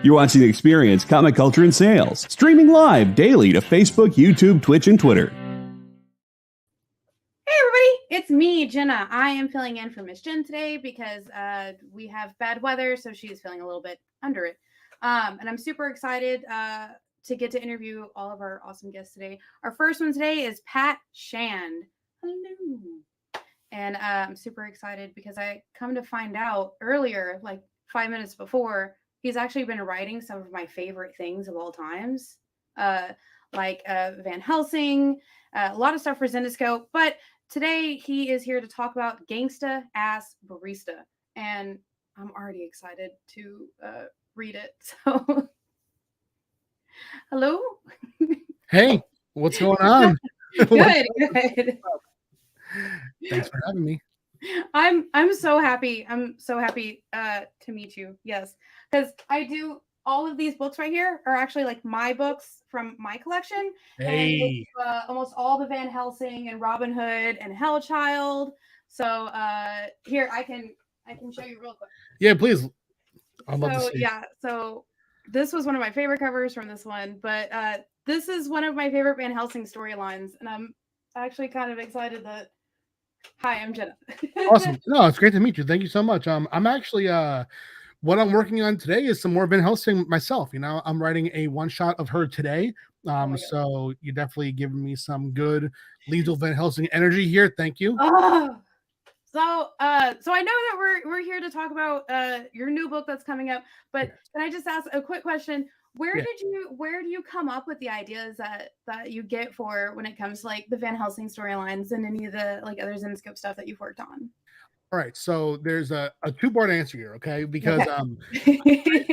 You're watching Experience Comic Culture and Sales, streaming live daily to Facebook, YouTube, Twitch, and Twitter. Hey everybody, it's me, Jenna. I am filling in for Miss Jen today because we have bad weather, so she's feeling a little bit under it. And I'm super excited to get to interview all of our awesome guests today. Our first one today is Pat Shand. Hello. And I'm super excited because I come to find out earlier, like 5 minutes before, he's actually been writing some of my favorite things of all times, like Van Helsing, a lot of stuff for Zenescope. But today he is here to talk about Gangsta Ass Barista, and I'm already excited to read it. So, hello. Hey, what's going on? Good. Thanks for having me. I'm so happy. I'm so happy to meet you. Yes, because I do all of these books right here are actually like my books from my collection. Hey, And it's, almost all the Van Helsing and Robin Hood and Hellchild. So here I can show you real quick. Yeah, please. I'd love to see. Yeah, so this was one of my favorite covers from this one, but this is one of my favorite Van Helsing storylines, and I'm actually kind of excited that. Hi, I'm Jenna. Awesome. No, it's great to meet you. Thank you so much. I'm actually what I'm working on today is some more Van Helsing myself. You know, I'm writing a one shot of her today. So you definitely giving me some good lethal Van Helsing energy here. Thank you. So I know that we're here to talk about your new book that's coming up, but can I just ask a quick question? Where do you come up with the ideas that you get for when it comes to like the Van Helsing storylines and any of the like other Zenescope stuff that you've worked on? All right, so there's a two-part answer here, okay? Because I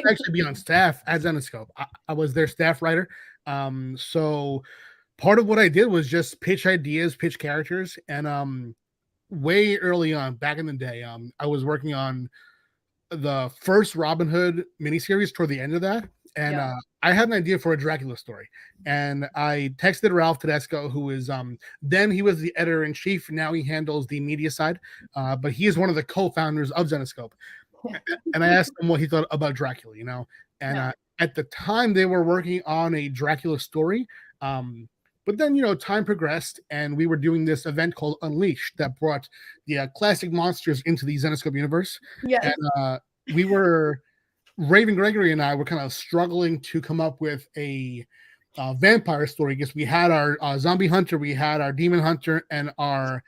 actually be on staff at Zenescope. I was their staff writer. So part of what I did was just pitch ideas, pitch characters, and way early on, back in the day, I was working on the first Robin Hood miniseries toward the end of that. And I had an idea for a Dracula story. And I texted Ralph Tedesco, who is then he was the editor-in-chief. Now he handles the media side. But he is one of the co-founders of Zenescope. And I asked him what he thought about Dracula, you know. And at the time they were working on a Dracula story. But then, you know, time progressed and we were doing this event called Unleashed that brought the classic monsters into the Zenescope universe. Yes. And we were... Raven Gregory and I were kind of struggling to come up with a vampire story because we had our zombie hunter, we had our demon hunter, and our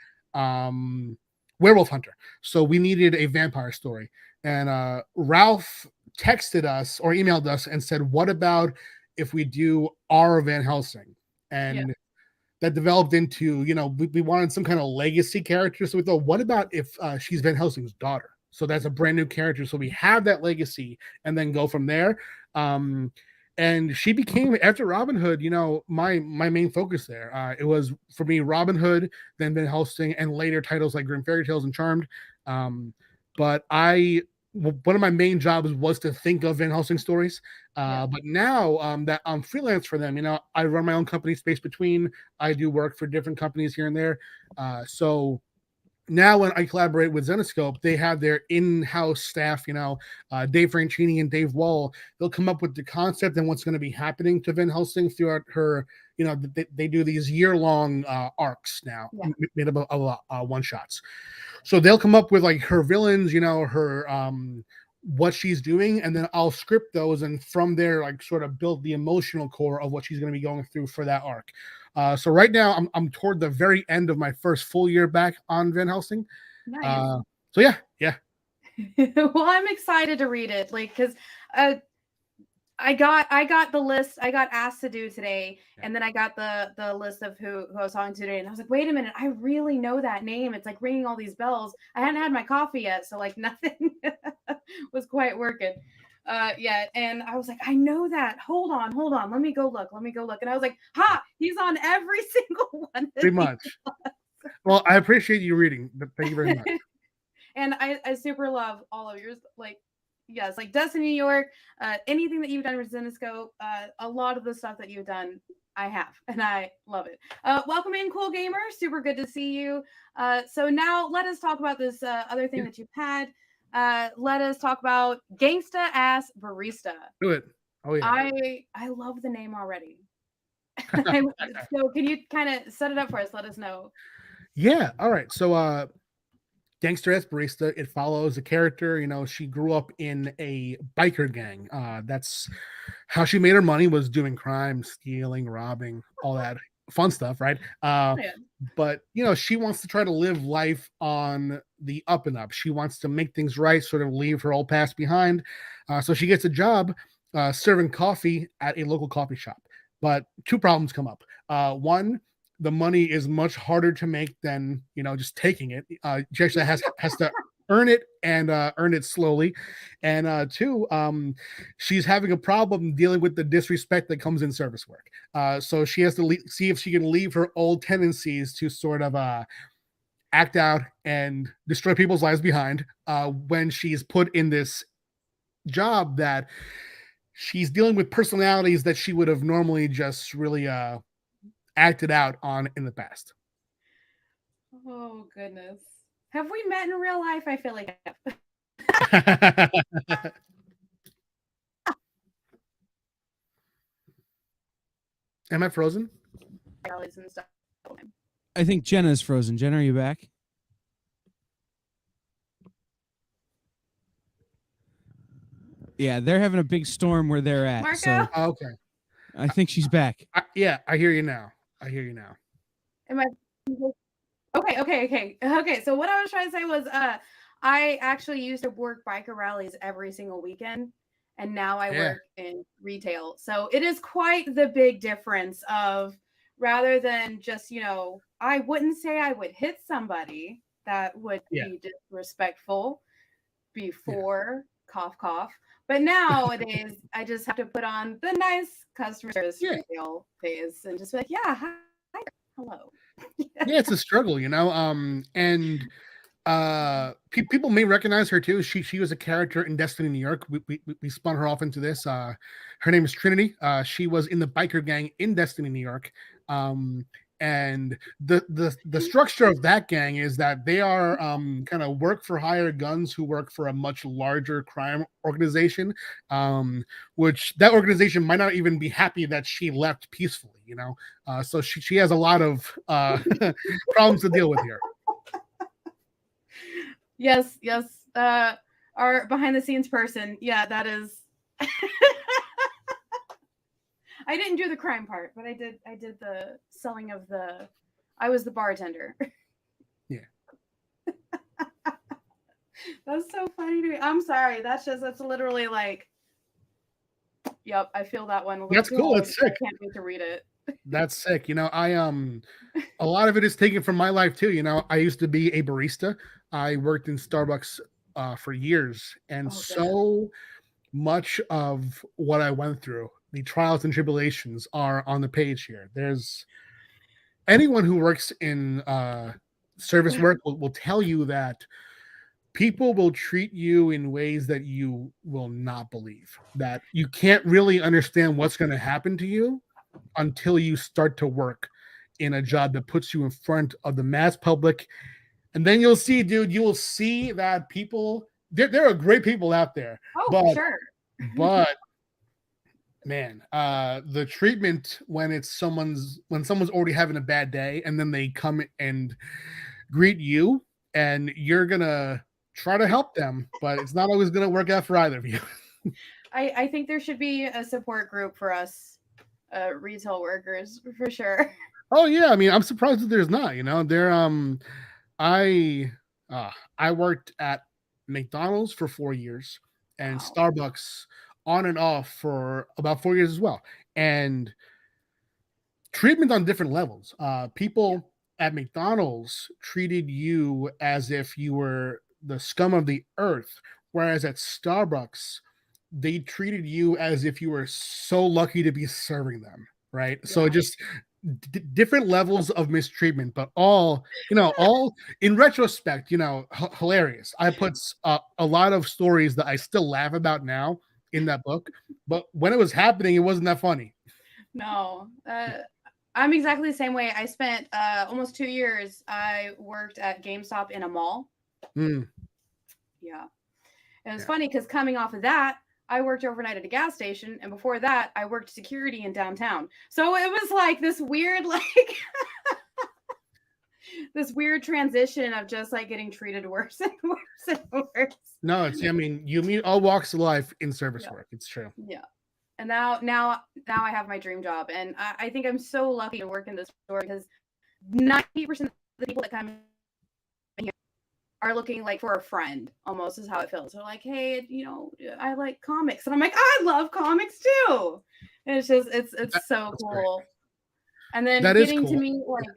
werewolf hunter. So we needed a vampire story. And Ralph texted us or emailed us and said, what about if we do our Van Helsing? And that developed into, you know, we wanted some kind of legacy character. So we thought, what about if she's Van Helsing's daughter? So that's a brand new character. So we have that legacy and then go from there. And she became, after Robin Hood, you know, my main focus there. It was, for me, Robin Hood, then Van Helsing, and later titles like Grim Fairy Tales and Charmed. But one of my main jobs was to think of Van Helsing stories. But now that I'm freelance for them, you know, I run my own company, Space Between. I do work for different companies here and there. So now when I collaborate with Zenescope, they have their in-house staff, you know, Dave Franchini and Dave Wall. They'll come up with the concept and what's going to be happening to Van Helsing throughout her, you know, they do these year-long arcs now, made up of one-shots. So they'll come up with like her villains, you know, her what she's doing, and then I'll script those, and from there, like sort of build the emotional core of what she's going to be going through for that arc. So right now I'm toward the very end of my first full year back on Van Helsing. Nice. So yeah. Well, I'm excited to read it, like, because I got the list. I got asked to do today, and then I got the list of who I was talking to today, and I was like, wait a minute, I really know that name. It's like ringing all these bells. I hadn't had my coffee yet, so like nothing was quite working. And I was like, I know that. Hold on. Let me go look. And I was like, he's on every single one. Pretty much. Well, I appreciate you reading. Thank you very much. And I super love all of yours. Like, yes, like Destiny New York, anything that you've done with Zenescope, a lot of the stuff that you've done, I have, and I love it. Welcome in, Cool Gamer. Super good to see you. So now let us talk about this other thing that you've had. let us talk about Gangsta Ass Barista. Do it. Oh yeah. I love the name already. So can you kind of set it up for us? Let us know. Yeah. All right. So Gangster S Barista, it follows a character. She grew up in a biker gang. That's how she made her money, was doing crime, stealing, robbing, all that fun stuff, right? Yeah. But she wants to try to live life on the up and up. She wants to make things right, sort of leave her old past behind. So she gets a job serving coffee at a local coffee shop. But two problems come up. One, the money is much harder to make than just taking it. She actually has to earn it and earn it slowly. And two, she's having a problem dealing with the disrespect that comes in service work. So she has to see if she can leave her old tendencies to sort of act out and destroy people's lives behind when she's put in this job that she's dealing with personalities that she would have normally just really acted out on in the past. Oh goodness. Have we met in real life? I feel like Am I frozen? and stuff. I think Jenna's frozen. Jenna, are you back? Yeah, they're having a big storm where they're at. Marco? So Okay. I think she's back. Yeah, I hear you now. Am I okay? So what I was trying to say was I actually used to work biker rallies every single weekend, and now I work in retail. So it is quite the big difference of, rather than just, I wouldn't say I would hit somebody that would be disrespectful before, cough cough. But nowadays, I just have to put on the nice customer service retail face and just be like, yeah, hi, hello. Yeah, it's a struggle, and people may recognize her too. She was a character in Destiny New York. We spun her off into this. Her name is Trinity. She was in the biker gang in Destiny New York. And the structure of that gang is that they are kind of work for hire guns who work for a much larger crime organization, which that organization might not even be happy that she left peacefully, so she has a lot of problems to deal with here. Yes. Our behind the scenes person. Yeah, that is. I didn't do the crime part, but I did the selling of the. I was the bartender. Yeah. That's so funny to me. I'm sorry. That's literally like. Yep, I feel that one. That's cool. That's sick. I can't wait to read it. That's sick. I a lot of it is taken from my life too. I used to be a barista. I worked in Starbucks for years, and so much of what I went through, the trials and tribulations, are on the page here. There's anyone who works in service work will tell you that people will treat you in ways that you will not believe, that you can't really understand what's going to happen to you until you start to work in a job that puts you in front of the mass public. And then you'll see, dude, you will see that people, there are great people out there. Oh, but, for sure. But man, the treatment when someone's already having a bad day and then they come and greet you and you're gonna try to help them, but it's not always gonna work out for either of you. I think there should be a support group for us retail workers for sure. Oh yeah, I mean, I'm surprised that there's not. There I worked at McDonald's for 4 years and Starbucks on and off for about 4 years as well. And treatment on different levels. People at McDonald's treated you as if you were the scum of the earth, whereas at Starbucks, they treated you as if you were so lucky to be serving them, right? Yeah. So just different levels of mistreatment, but all in retrospect, hilarious. I put a lot of stories that I still laugh about now in that book, but when it was happening, it wasn't that funny. No, I'm exactly the same way. I spent almost 2 years. I worked at GameStop in a mall. Mm. Yeah. And it's funny because coming off of that, I worked overnight at a gas station, and before that, I worked security in downtown. So it was like this weird, like this weird transition of just like getting treated worse and worse and worse. No, it's, I mean, you meet all walks of life in service work. It's true. Yeah. And now I have my dream job. And I think I'm so lucky to work in this store because 90% of the people that come in here are looking like for a friend, almost is how it feels. They're like, hey, you know, I like comics. And I'm like, I love comics too. And it's just, it's so cool. Great. And then getting to meet like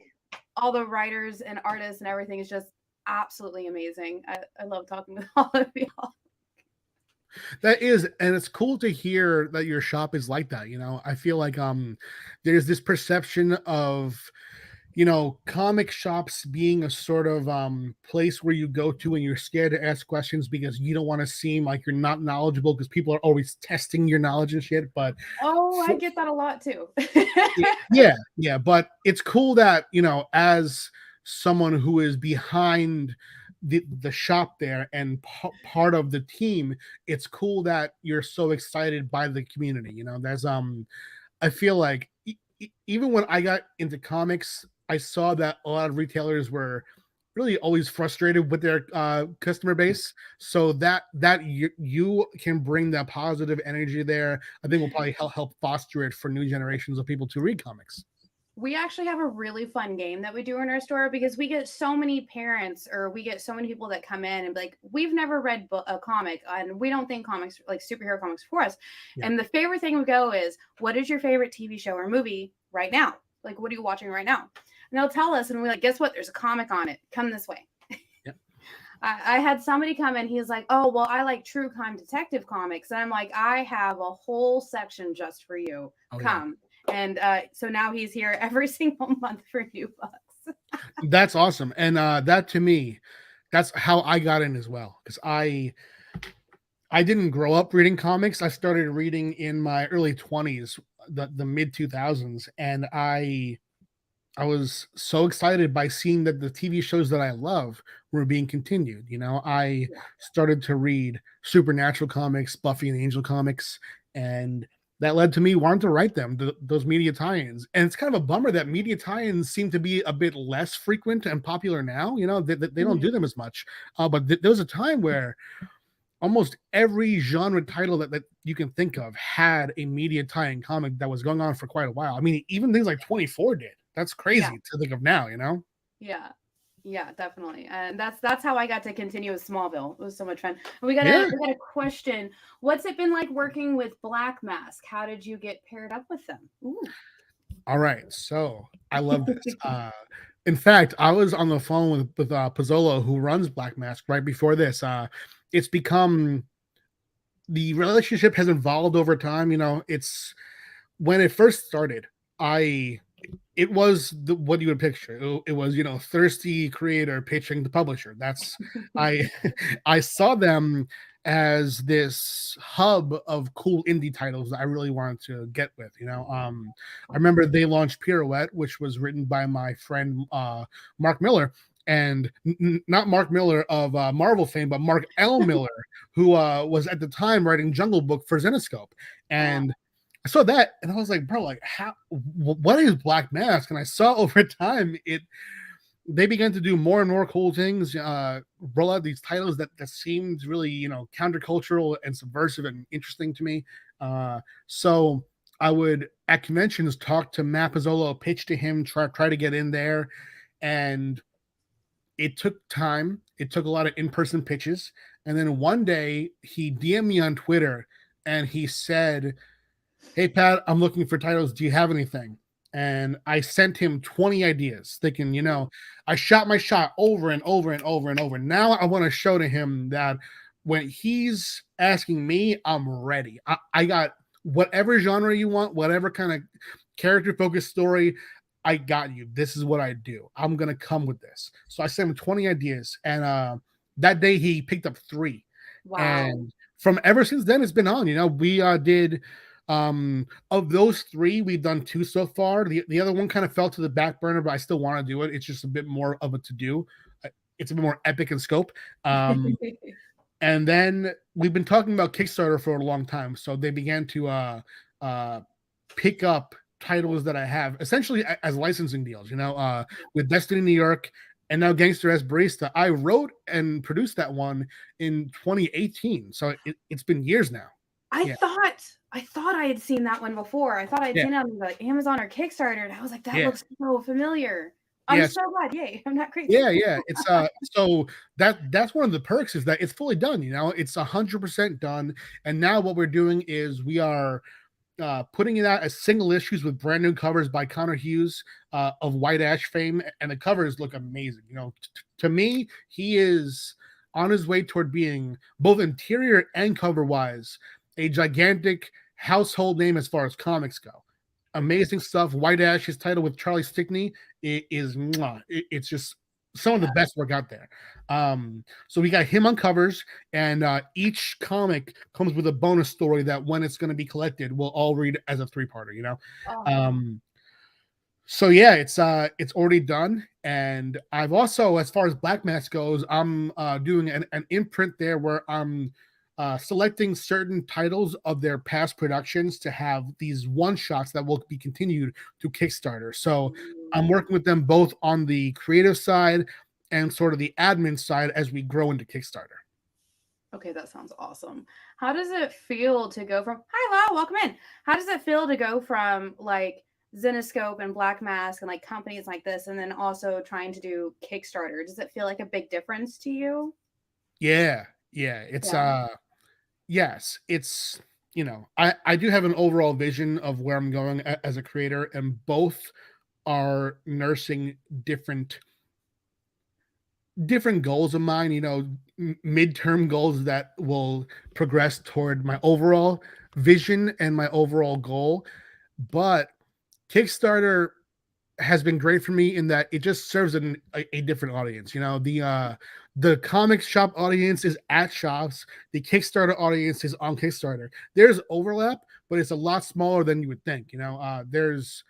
all the writers and artists and everything is just absolutely amazing. I love talking with all of y'all. That is, and it's cool to hear that your shop is like that. You know, I feel like there's this perception of, you know, comic shops being a sort of place where you go to and you're scared to ask questions because you don't want to seem like you're not knowledgeable because people are always testing your knowledge and shit. But I get that a lot too. yeah, but it's cool that, you know, as someone who is behind the shop there and part of the team, it's cool that you're so excited by the community. You know, there's I feel like even when I got into comics, I saw that a lot of retailers were really always frustrated with their customer base. So that you can bring that positive energy there, I think will probably help foster it for new generations of people to read comics. We actually have a really fun game that we do in our store because we get so many parents or we get so many people that come in and be like, we've never read a comic and we don't think comics like superhero comics for us. Yeah. And the favorite thing we go is, what is your favorite TV show or movie right now? Like, what are you watching right now? And they'll tell us and we're like, guess what? There's a comic on it. Come this way. Yep. I had somebody come in. He's like, oh, well, I like true crime detective comics. And I'm like, I have a whole section just for you. Come. Yeah. And so now he's here every single month for $2. That's awesome. And that to me, that's how I got in as well. Because I didn't grow up reading comics. I started reading in my early 20s, the mid 2000s. And I was so excited by seeing that the TV shows that I love were being continued. You know, I started to read Supernatural comics, Buffy and Angel comics, and that led to me wanting to write them, those media tie-ins. And it's kind of a bummer that media tie-ins seem to be a bit less frequent and popular now. You know, they don't do them as much. But there was a time where almost every genre title that you can think of had a media tie-in comic that was going on for quite a while. I mean, even things like 24 did. That's crazy to think of now, you know? Yeah, definitely. And that's how I got to continue with Smallville. It was so much fun. And we got a question. What's it been like working with Black Mask? How did you get paired up with them? Ooh. All right. So I love this. In fact, I was on the phone with Pozzolo, who runs Black Mask, right before this. It's become, the relationship has evolved over time. You know, it's when it first started, it was what you would picture. It was, you know, thirsty creator pitching the publisher. That's I saw them as this hub of cool indie titles that I really wanted to get with. You know, I remember they launched Pirouette, which was written by my friend Mark Miller, and not Mark Miller of Marvel fame, but Mark L. Miller, who was at the time writing Jungle Book for Zenescope, and I saw that and I was like, bro, like, what is Black Mask? And I saw over time they began to do more and more cool things, roll out these titles that seemed really, you know, countercultural and subversive and interesting to me. So I would at conventions talk to Matt Pozzolo, pitch to him, try to get in there, and it took time. It took a lot of in-person pitches, and then one day he DM'd me on Twitter and he said, hey, Pat, I'm looking for titles. Do you have anything? And I sent him 20 ideas thinking, you know, I shot my shot over and over and over and over. Now I want to show to him that when he's asking me, I'm ready. I got whatever genre you want, whatever kind of character-focused story, I got you. This is what I do. I'm going to come with this. So I sent him 20 ideas. And that day he picked up 3. Wow. And from ever since then, it's been on. You know, we did... of those 3, we've done 2 so far. The other one kind of fell to the back burner, but I still want to do it. It's just a bit more of a to-do. It's a bit more epic in scope. And then we've been talking about Kickstarter for a long time, so they began to pick up titles that I have essentially as licensing deals. With Destiny New York and now Gangster S Barista. I wrote and produced that one in 2018, so it's been years now. I thought I had seen that one before. I thought I'd seen it on like Amazon or Kickstarter, and I was like, that looks so familiar. I'm so glad. Yay. I'm not crazy. Yeah. It's so that's one of the perks is that it's fully done, it's 100% done. And now what we're doing is we are putting it out as single issues with brand new covers by Connor Hughes of White Ash fame, and the covers look amazing. To me, he is on his way toward being both interior and cover wise a gigantic household name as far as comics go. Amazing stuff. White Ash, his title with Charlie Stickney, it's just some of the best work out there. So we got him on covers, and each comic comes with a bonus story that when it's going to be collected, we'll all read as a 3-parter. So yeah, it's already done. And I've also, as far as Black Mass goes, I'm doing an imprint there where I'm selecting certain titles of their past productions to have these one-shots that will be continued to Kickstarter. So I'm working with them both on the creative side and sort of the admin side as we grow into Kickstarter. Okay, that sounds awesome. How does it feel to go from, hi, Lau, welcome in. How does it feel to go from like Zenescope and Black Mask and like companies like this, and then also trying to do Kickstarter? Does it feel like a big difference to you? Yeah. It's yes, it's I do have an overall vision of where I'm going as a creator, and both are nursing different goals of mine, midterm goals that will progress toward my overall vision and my overall goal. But Kickstarter has been great for me in that it just serves a different audience. The comic shop audience is at shops. The Kickstarter audience is on Kickstarter. There's overlap, but it's a lot smaller than you would think. There's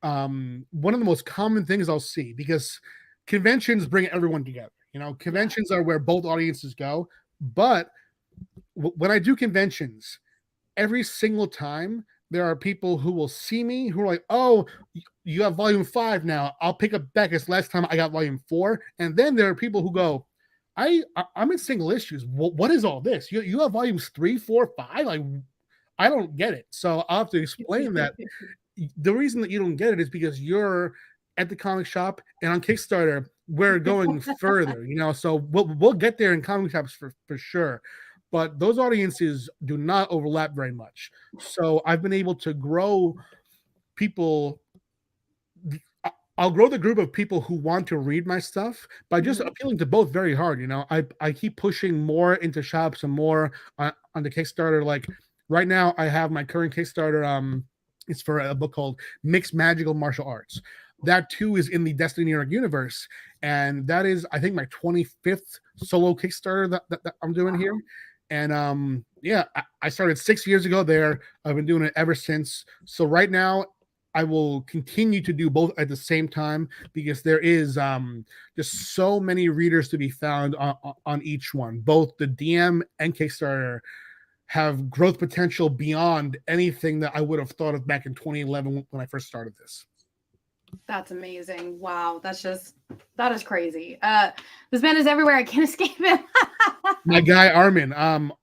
one of the most common things I'll see, because conventions bring everyone together. Conventions are where both audiences go. But when I do conventions, every single time there are people who will see me who are like, oh, you have volume 5 now. I'll pick up back as last time I got volume 4. And then there are people who go, I'm in single issues. What is all this? You have volumes 3, 4, 5? Like, I don't get it. So I'll have to explain that the reason that you don't get it is because you're at the comic shop, and on Kickstarter, we're going further, so we'll get there in comic shops for sure. But those audiences do not overlap very much. So I've been able to grow people. I'll grow the group of people who want to read my stuff by just appealing to both very hard. I keep pushing more into shops and more on the Kickstarter. Like right now, I have my current Kickstarter. It's for a book called Mixed Magical Martial Arts. That too is in the Destiny New York universe, and that is, I think, my 25th solo Kickstarter that I'm doing here. And I started 6 years ago there. I've been doing it ever since. So right now, I will continue to do both at the same time, because there is just so many readers to be found on each one. Both the DM and Kickstarter have growth potential beyond anything that I would have thought of back in 2011 when I first started this. That's amazing. Wow. That is crazy. This man is everywhere. I can't escape him. My guy, Armin.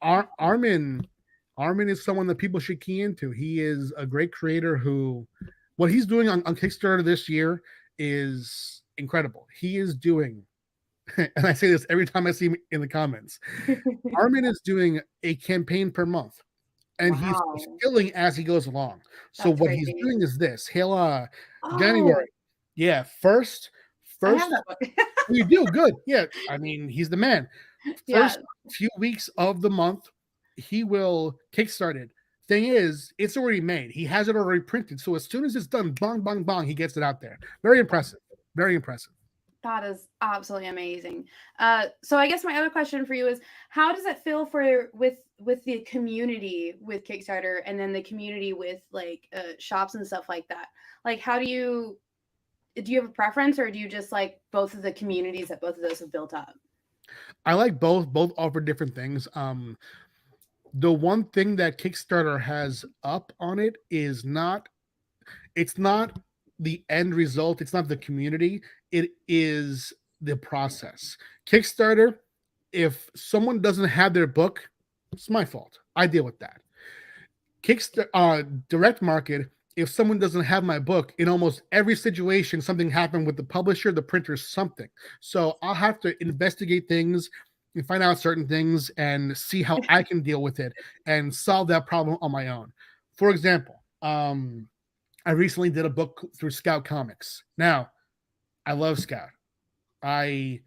Armin is someone that people should key into. He is a great creator who, what he's doing on Kickstarter this year is incredible. He is doing, and I say this every time I see him in the comments, Armin is doing a campaign per month, and he's skilling as he goes along. So what he's doing is this. He'll January. Yeah, first you do good. Yeah, I mean, he's the man. First few weeks of the month, he will kickstart it. Thing is, it's already made. He has it already printed. So as soon as it's done, bong, bong, bong, he gets it out there. Very impressive. Very impressive. That is absolutely amazing. So I guess my other question for you is, how does it feel with the community with Kickstarter, and then the community with like shops and stuff like that? Like, how do you have a preference, or do you just like both of the communities that both of those have built up? I like both. Both offer different things. The one thing that Kickstarter has up on it is it's not the end result. It's not the community. It is the process. Kickstarter, if someone doesn't have their book, it's my fault. I deal with that. Kickstarter, direct market, if someone doesn't have my book, in almost every situation, something happened with the publisher, the printer, something. So I'll have to investigate things and find out certain things and see how I can deal with it and solve that problem on my own. For example, I recently did a book through Scout Comics. Now, I love Scout. I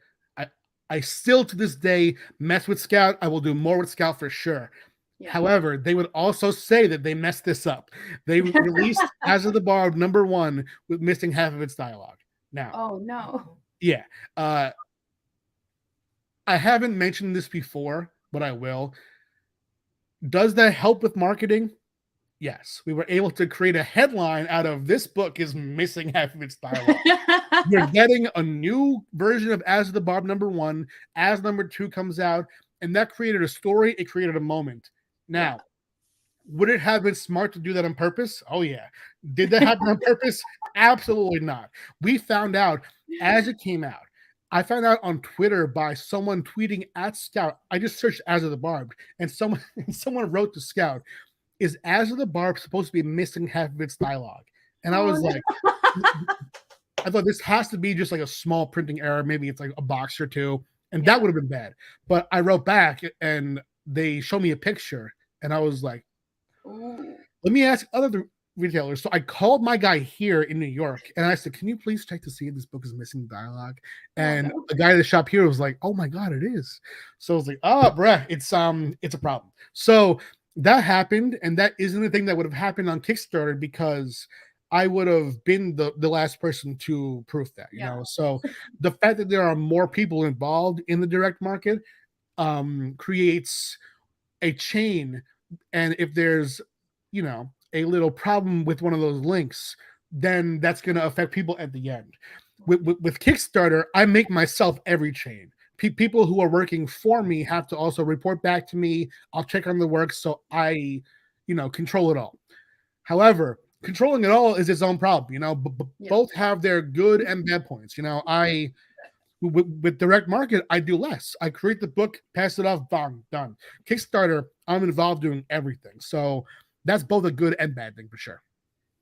still to this day mess with Scout. I will do more with Scout for sure. Yeah. However, they would also say that they messed this up. They released As of the Barb #1 with missing half of its dialogue. Now, oh no. Yeah. I haven't mentioned this before, but I will. Does that help with marketing? Yes. We were able to create a headline out of this book is missing half of its dialogue. You're getting a new version of As of the Barb #1, as #2 comes out, and that created a story. It created a moment. Now, would it have been smart to do that on purpose? Oh, yeah. Did that happen on purpose? Absolutely not. We found out as it came out. I found out on Twitter by someone tweeting at Scout. I just searched As of the Barb, and someone wrote to Scout, is As of the Barb supposed to be missing half of its dialogue? And I was like, I thought this has to be just like a small printing error. Maybe it's like a box or two, and that would have been bad. But I wrote back, and they showed me a picture, and I was like, let me ask other retailers. So I called my guy here in New York, and I said, can you please check to see if this book is missing dialogue? And the guy at the shop here was like, oh my God, it is. So I was like, oh, bruh, it's a problem. So that happened, and that isn't the thing that would have happened on Kickstarter because I would have been the last person to prove that, you know? So the fact that there are more people involved in the direct market creates a chain. And if there's, you know, a little problem with one of those links, then that's going to affect people at the end. With Kickstarter, I make myself every chain. People who are working for me have to also report back to me. I'll check on the work, so I, control it all. However, controlling it all is its own problem. Both have their good and bad points. With direct market, I do less. I create the book, pass it off, bang, done. Kickstarter, I'm involved doing everything. So that's both a good and bad thing for sure.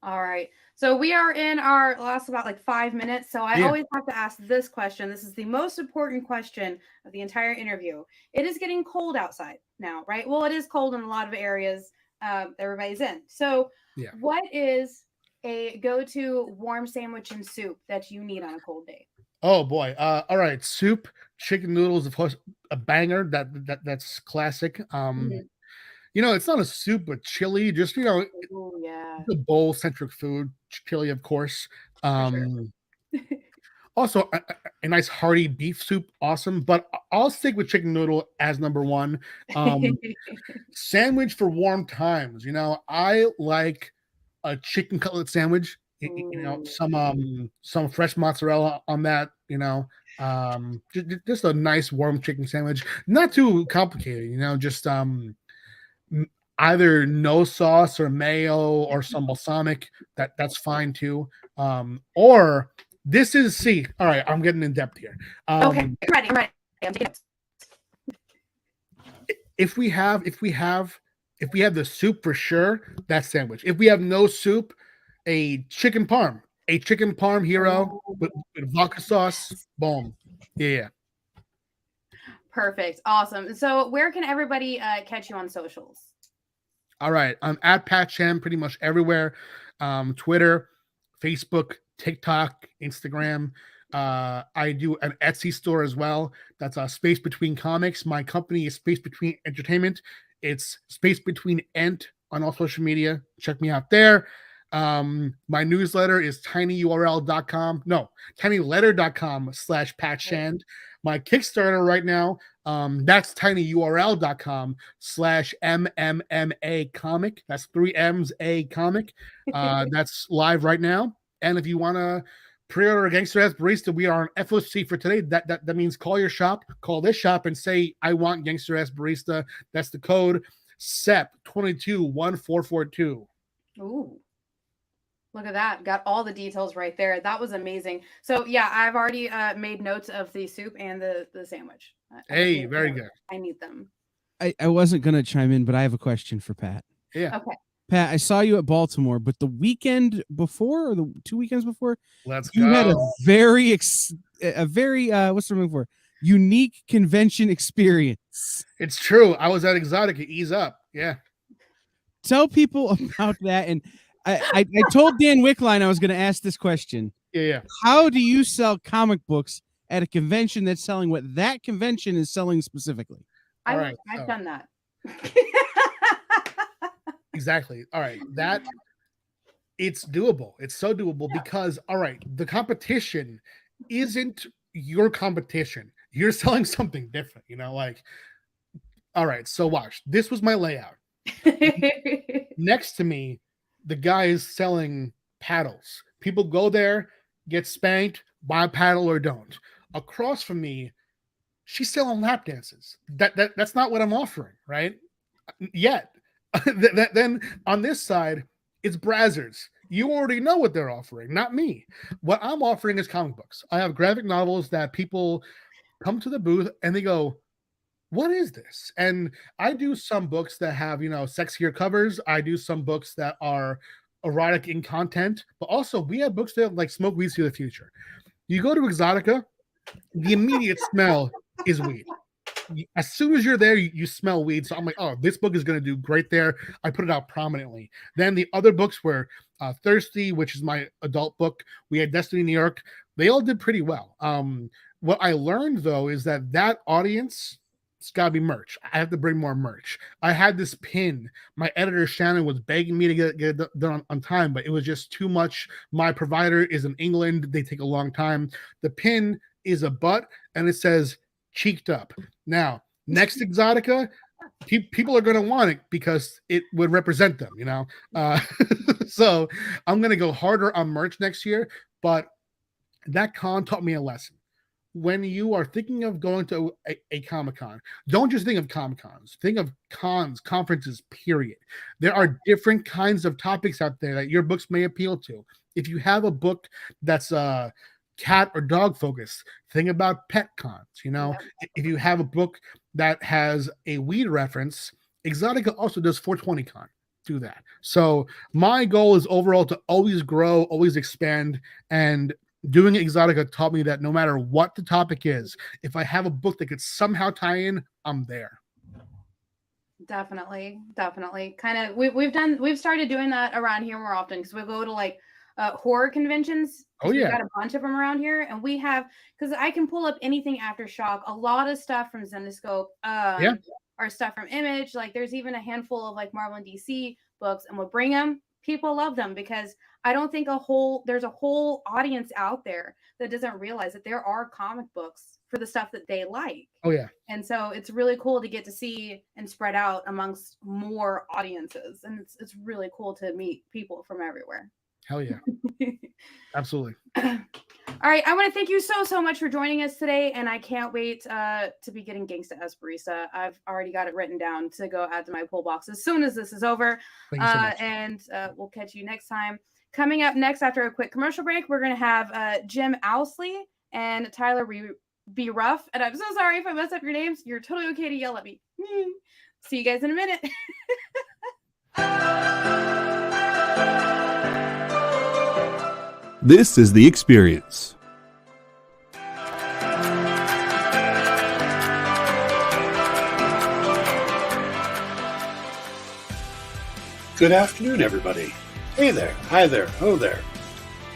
All right. So we are in our last about 5 minutes. So I always have to ask this question. This is the most important question of the entire interview. It is getting cold outside now, right? Well, it is cold in a lot of areas everybody's in. So what is a go-to warm sandwich and soup that you need on a cold day? Oh boy. All right. Soup, chicken noodles, of course, a banger. That's classic. It's not a soup, but chili, just, the bowl-centric food. Chili, of course. Sure. Also, a nice hearty beef soup, awesome. But I'll stick with chicken noodle as #1. Sandwich for warm times. I like a chicken cutlet sandwich. Some fresh mozzarella on that. Just a nice warm chicken sandwich. Not too complicated. Just either no sauce or mayo or some balsamic. That's fine too. Or this is all right, I'm getting in depth here. Okay, I'm ready. I'm taking it. If we have the soup for sure, that's sandwich. If we have no soup, a chicken parm hero with vodka sauce, boom. Yeah. Perfect. Awesome. So where can everybody catch you on socials? All right. I'm at Pat Chan pretty much everywhere. Twitter, Facebook, TikTok, Instagram. I do an Etsy store as well. That's Space Between Comics. My company is Space Between Entertainment. It's Space Between Ent on all social media. Check me out there. My newsletter is tinyletter.com/PatShand. My Kickstarter right now, that's tinyurl.com/MMMA comic. That's 3 M's A comic. That's live right now. And if you want to pre-order Gangster Ass Barista. We are on FOC for today. That means call your shop, call this shop, and say I want Gangster Ass Barista. That's the code SEP221442. Ooh. Look at that. Got all the details right there. That was amazing. So yeah, I've already made notes of the soup and the sandwich. Hey, very good. I need them. I wasn't going to chime in, but I have a question for Pat. Yeah. Okay. Pat, I saw you at Baltimore, but the weekend before or the 2 weekends before, You had a very what's the word for? Unique convention experience. It's true. I was at Exotica. Ease up. Yeah. Tell people about that. And I told Dan Wickline I was going to ask this question. Yeah. How do you sell comic books at a convention that's selling what that convention is selling specifically? I've done that. Exactly. All right. It's doable. It's so doable because, all right, the competition isn't your competition. You're selling something different, all right, so watch. This was my layout. Next to me, the guy is selling paddles. People go there, get spanked, buy a paddle or don't. Across from me, she's selling lap dances. That's not what I'm offering, right? Yet. Then on this side, it's Brazzers. You already know what they're offering, not me. What I'm offering is comic books. I have graphic novels that people come to the booth and they go, what is this? And I do some books that have, sexier covers. I do some books that are erotic in content, but also we have books that have, like Smoke Weeds to the Future. You go to Exotica, the immediate smell is weed. As soon as you're there, you smell weed. So I'm like, oh, this book is going to do great there. I put it out prominently. Then the other books were Thirsty, which is my adult book. We had Destiny New York. They all did pretty well. What I learned, though, is that audience, it's got to be merch. I have to bring more merch. I had this pin. My editor, Shannon, was begging me to get it done on time, but it was just too much. My provider is in England. They take a long time. The pin is a butt, and it says, cheeked up. Now, next Exotica, people are going to want it because it would represent them, So I'm going to go harder on merch next year, but that con taught me a lesson. When you are thinking of going to a Comic-Con, don't just think of Comic-Cons. Think of cons, conferences, period. There are different kinds of topics out there that your books may appeal to. If you have a book that's cat or dog focus, think about pet cons. If you have a book that has a weed reference, Exotica also does 420 con. Do that. So my goal is overall to always grow, always expand, and doing Exotica taught me that no matter what the topic is, if I have a book that could somehow tie in, I'm there. Definitely. Kind of we've started doing that around here more often because we go to like horror conventions. Oh yeah, we've got a bunch of them around here, and we have, because I can pull up anything Aftershock, a lot of stuff from Zenescope, or stuff from Image. Like there's even a handful of like Marvel and DC books, and we'll bring them. People love them because I don't think there's a whole audience out there that doesn't realize that there are comic books for the stuff that they like. Oh yeah. And so it's really cool to get to see and spread out amongst more audiences, and it's really cool to meet people from everywhere. Hell yeah. Absolutely. All right. I want to thank you so much for joining us today. And I can't wait to be getting Gangsta Ass Barista. I've already got it written down to go add to my pull box as soon as this is over. Thank you so much. And we'll catch you next time. Coming up next after a quick commercial break, we're going to have Jim Owsley and Tyler B. Ruff. And I'm so sorry if I mess up your names. You're totally okay to yell at me. See you guys in a minute. This is The Experience. Good afternoon, everybody. Hey there, hi there, ho there.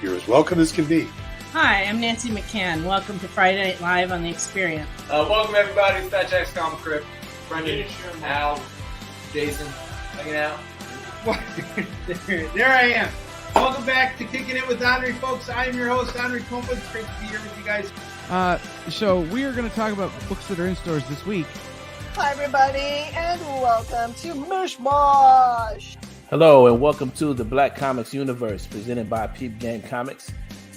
You're as welcome as can be. Hi, I'm Nancy McCann. Welcome to Friday Night Live on The Experience. Welcome, everybody. It's Fat Jack's Comic Crypt. Brendan, Al, Jason, hanging out. There I am. Welcome back to Kicking It with Henry, folks. I am your host, Henry Kumpa. It's great to be here with you guys. So we are going to talk about books that are in stores this week. Hi, everybody, and welcome to Mishmash. Hello, and welcome to the Black Comics Universe, presented by Peep Game Comics.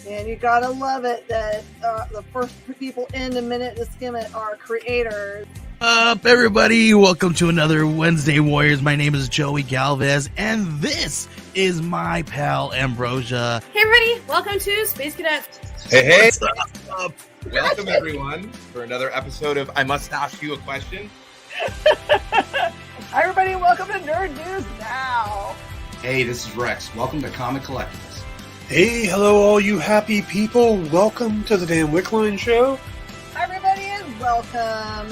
And you gotta love it that the first people in the minute to skim it are creators. Up, everybody! Welcome to another Wednesday Warriors. My name is Joey Galvez, and this is my pal Ambrosia. Hey everybody, welcome to Space Cadets. Hey, What's up? welcome everyone for another episode of I Must Ask You a Question. Hi everybody, welcome to Nerd News Now. Hey, this is Rex. Welcome to Comic Collectibles. Hey, hello all you happy people. Welcome to the Dan Wickline Show. Hi everybody and welcome.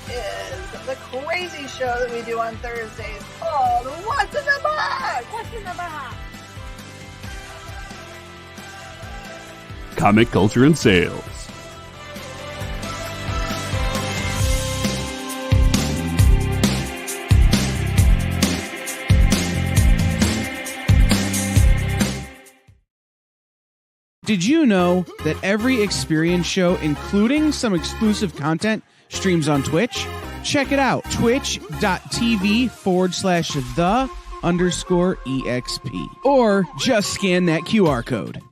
This is the crazy show that we do on Thursdays called What's in the Box? What's in the Box? Comic culture and sales. Did you know that every experience show, including some exclusive content, streams on Twitch? Check it out. Twitch.tv/the_EXP. Or just scan that QR code.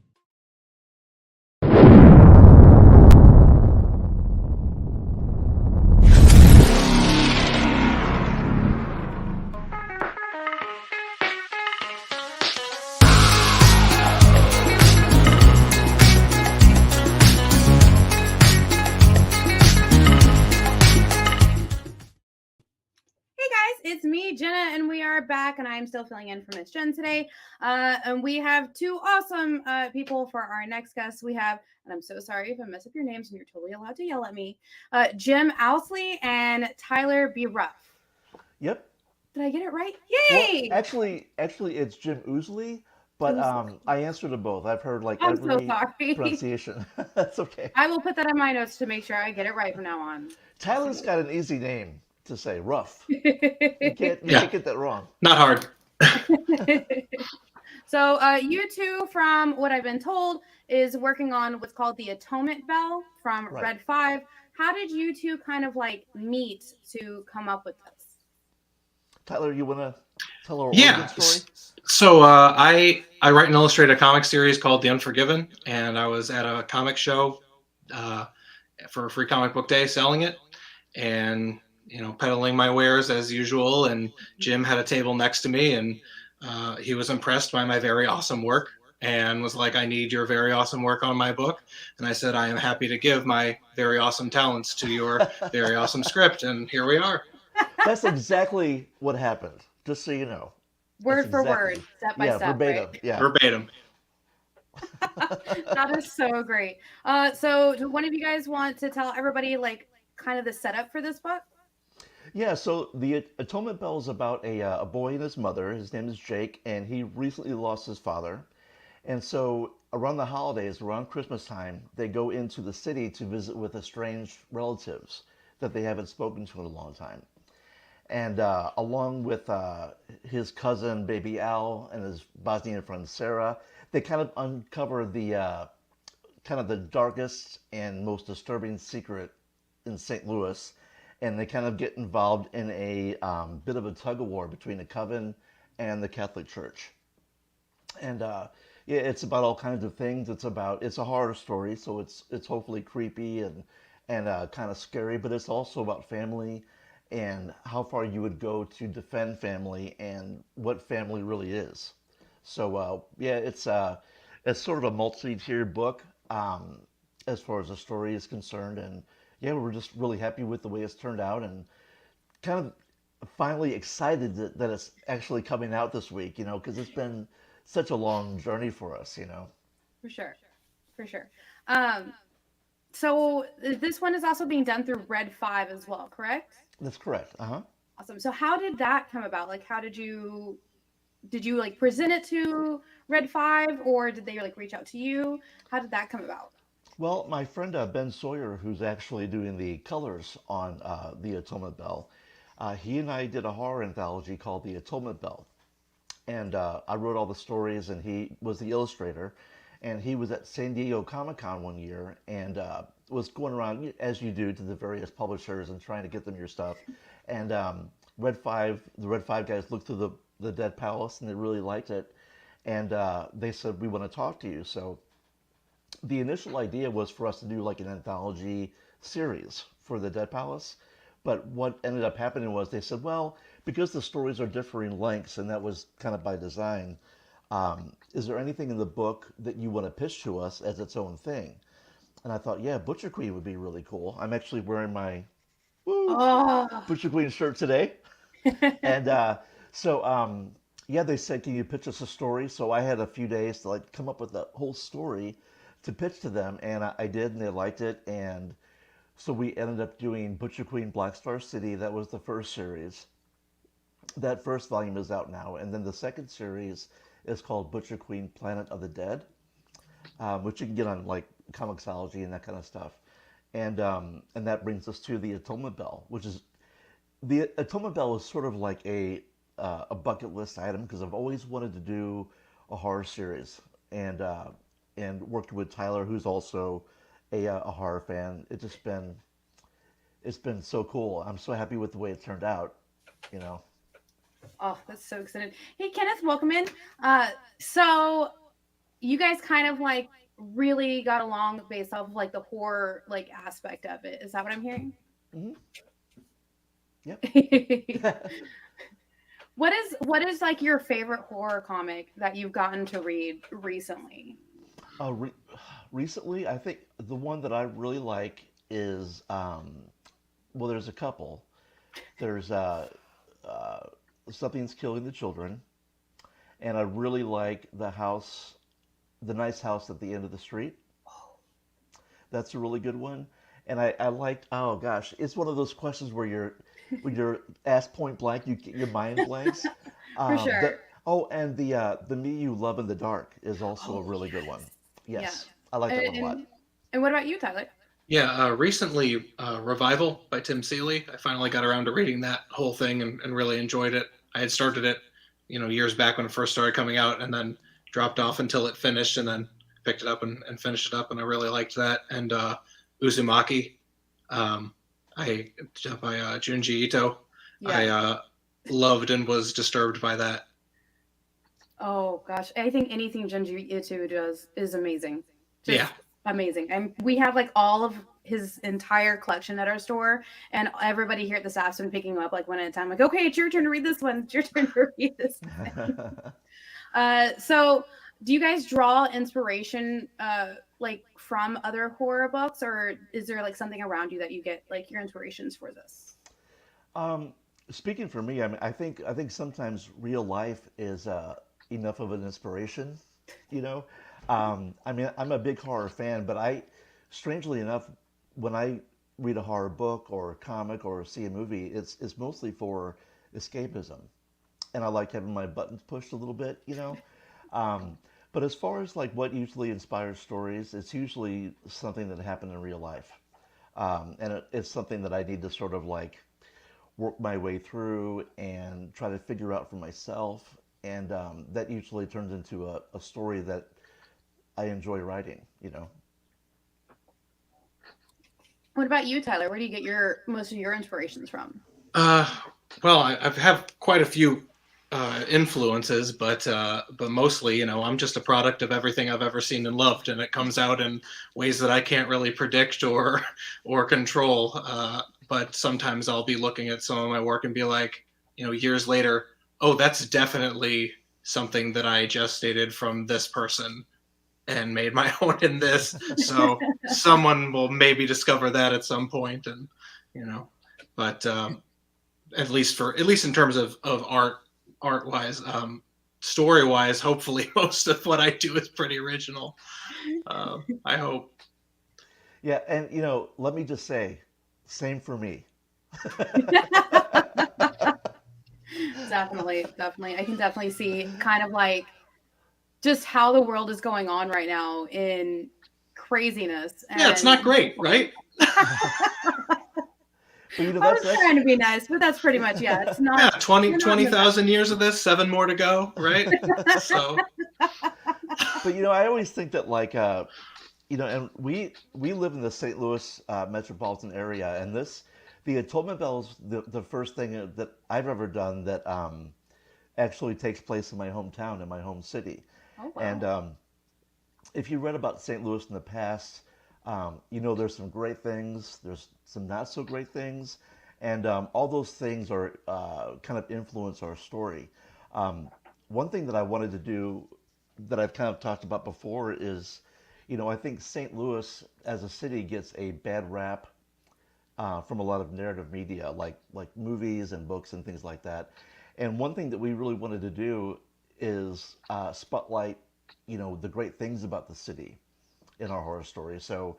It's me, Jenna, and we are back, and I'm still filling in for Miss Jen today. And we have two awesome people for our next guest. We have, and I'm so sorry if I mess up your names, and you're totally allowed to yell at me, Jim Owsley and Tyler B. Ruff. Yep. Did I get it right? Yay! Well, actually, it's Jim Owsley, but I answer to both. I've heard like every pronunciation. That's okay. I will put that on my notes to make sure I get it right from now on. Tyler's got an easy name to say, Ruff. You can't get that wrong. Not hard. So you two, from what I've been told, is working on what's called the Atonement Bell from Red 5. How did you two kind of like meet to come up with this? Tyler, you want to tell our origin story? So I write and illustrate a comic series called The Unforgiven, and I was at a comic show for a free comic book day selling it, and peddling my wares as usual. And Jim had a table next to me, and he was impressed by my very awesome work and was like, I need your very awesome work on my book. And I said, I am happy to give my very awesome talents to your very awesome script. And here we are. That's exactly what happened, just so you know. Word for word, step by step. Verbatim. Right? Yeah, verbatim. That is so great. So do one of you guys want to tell everybody like kind of the setup for this book? Yeah, so the Atonement Bell is about a boy and his mother. His name is Jake, and he recently lost his father. And so around the holidays, around Christmas time, they go into the city to visit with estranged relatives that they haven't spoken to in a long time. And along with his cousin, Baby Al, and his Bosnian friend, Sarah, they kind of uncover the kind of the darkest and most disturbing secret in St. Louis. And they kind of get involved in a bit of a tug-of-war between the Coven and the Catholic Church. And it's about all kinds of things. It's a horror story, so it's hopefully creepy and kind of scary, but it's also about family and how far you would go to defend family and what family really is. So it's sort of a multi-tiered book as far as the story is concerned, and yeah, we're just really happy with the way it's turned out, and kind of finally excited that it's actually coming out this week, because it's been such a long journey for us, For sure. So this one is also being done through Red 5 as well, correct? That's correct. Awesome. So how did that come about? Like, how did you like present it to Red 5, or did they like reach out to you? How did that come about? Well, my friend Ben Sawyer, who's actually doing the colors on the Atonement Bell, he and I did a horror anthology called The Atonement Bell. And I wrote all the stories, and he was the illustrator. And he was at San Diego Comic-Con one year and was going around, as you do, to the various publishers and trying to get them your stuff. And the Red 5 guys looked through the Dead Palace, and they really liked it. And they said, we want to talk to you. So the initial idea was for us to do like an anthology series for the Dead Palace. But what ended up happening was they said, well, because the stories are differing lengths, and that was kind of by design, is there anything in the book that you want to pitch to us as its own thing? And I thought, yeah, Butcher Queen would be really cool. I'm actually wearing my Butcher Queen shirt today. And yeah, they said, can you pitch us a story? So I had a few days to like come up with a whole story to pitch to them, and I did, and they liked it. And so we ended up doing Butcher Queen Black Star City. That was the first series. That first volume is out now, and then the second series is called Butcher Queen Planet of the Dead, which you can get on like Comixology and that kind of stuff. And that brings us to the Atonement Bell, which is the Atonement Bell is sort of like a bucket list item because I've always wanted to do a horror series, and working with Tyler, who's also a horror fan. It's been so cool. I'm so happy with the way it turned out, you know. Oh, that's so exciting. Hey, Kenneth, welcome in. So you guys kind of like really got along based off of like the horror like aspect of it. Is that what I'm hearing? Mm-hmm. Yep. What is like your favorite horror comic that you've gotten to read recently? Recently, I think the one that I really like is well, there's a couple. There's Something's Killing the Children, and I really like the nice house at the end of the street. That's a really good one. And I liked, oh gosh, it's one of those questions where when you're asked point blank, your mind blanks. For sure. And the Me You Love in the Dark is also a really good one. Yes, yeah. I like that one a lot. And what about you, Tyler? Yeah, recently, Revival by Tim Seeley. I finally got around to reading that whole thing and really enjoyed it. I had started it, years back when it first started coming out, and then dropped off until it finished, and then picked it up and finished it up, and I really liked that. And Uzumaki, by Junji Ito. Yeah. I loved and was disturbed by that. Oh gosh, I think anything Junji Ito does is amazing. Just amazing. And we have like all of his entire collection at our store, and everybody here at the staff's been picking them up like one at a time. Like, okay, it's your turn to read this one. It's your turn to read this one. So, do you guys draw inspiration like from other horror books, or is there like something around you that you get like your inspirations for this? Speaking for me, I mean, I think sometimes real life is enough of an inspiration, I mean, I'm a big horror fan, but strangely enough, when I read a horror book or a comic or see a movie, it's mostly for escapism, and I like having my buttons pushed a little bit, But as far as like what usually inspires stories, it's usually something that happened in real life, and it's something that I need to sort of like work my way through and try to figure out for myself, and that usually turns into a story that I enjoy writing, What about you, Tyler? Where do you get most of your inspirations from? Well, I have quite a few influences, but mostly, I'm just a product of everything I've ever seen and loved, and it comes out in ways that I can't really predict or control. But sometimes I'll be looking at some of my work and be like, years later, oh, that's definitely something that I gestated from this person and made my own in this. So someone will maybe discover that at some point, and but at least in terms of art wise, story wise, hopefully most of what I do is pretty original. I hope. Yeah, and let me just say, same for me. Definitely. I can definitely see kind of like just how the world is going on right now in craziness. Yeah, it's not great, right? I was trying to be nice, but that's pretty much, it's not. Yeah, 20,000 years of this, 7 more to go, right? So. But I always think that like, and we live in the St. Louis metropolitan area, and the Atonement Bell is the first thing that I've ever done that actually takes place in my hometown, in my home city. Oh, wow. And if you read about St. Louis in the past, you know there's some great things, there's some not so great things, and all those things are kind of influence our story. One thing that I wanted to do that I've kind of talked about before is, I think St. Louis as a city gets a bad rap from a lot of narrative media, like movies and books and things like that. And one thing that we really wanted to do is spotlight, the great things about the city in our horror story. So,